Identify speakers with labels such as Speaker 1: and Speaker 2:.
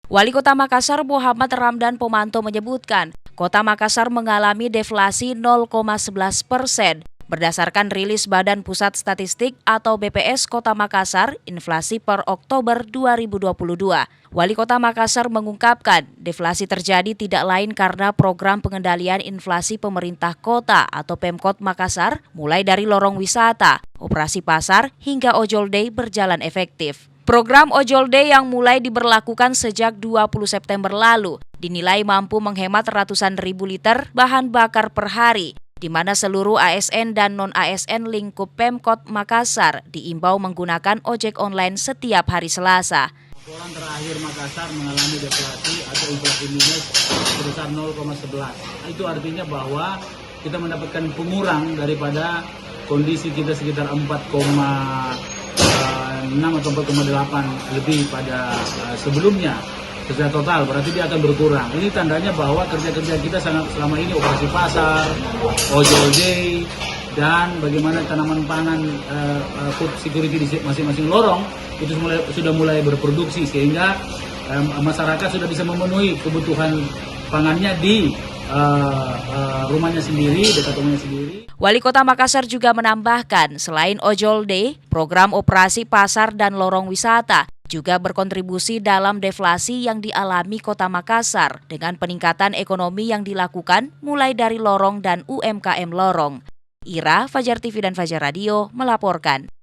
Speaker 1: Wali Kota Makassar Muhammad Ramdan Pomanto menyebutkan, Kota Makassar mengalami deflasi 0,11%. Berdasarkan rilis Badan Pusat Statistik atau BPS Kota Makassar, inflasi per Oktober 2022. Wali Kota Makassar mengungkapkan, deflasi terjadi tidak lain karena program pengendalian inflasi pemerintah kota atau Pemkot Makassar, mulai dari lorong wisata, operasi pasar, hingga Ojol Day berjalan efektif. Program Ojol Day yang mulai diberlakukan sejak 20 September lalu dinilai mampu menghemat ratusan ribu liter bahan bakar per hari, di mana seluruh ASN dan non-ASN lingkup Pemkot Makassar diimbau menggunakan ojek online setiap hari Selasa.
Speaker 2: Laporan terakhir Makassar mengalami deflasi atau inflasi minus sebesar 0,11. Itu artinya bahwa kita mendapatkan pengurang daripada kondisi kita sekitar 4,6 atau 4,8 lebih pada sebelumnya. Secara total berarti dia akan berkurang. Ini tandanya bahwa kerja-kerja kita selama ini operasi pasar, ojol day, dan bagaimana tanaman pangan food security di masing-masing lorong itu sudah mulai berproduksi, sehingga masyarakat sudah bisa memenuhi kebutuhan pangannya di rumahnya sendiri, dekat rumahnya sendiri.
Speaker 1: Wali Kota Makassar juga menambahkan, selain Ojol Day, program operasi pasar dan lorong wisata juga berkontribusi dalam deflasi yang dialami Kota Makassar dengan peningkatan ekonomi yang dilakukan mulai dari lorong dan UMKM lorong. Ira, Fajar TV dan Fajar Radio melaporkan.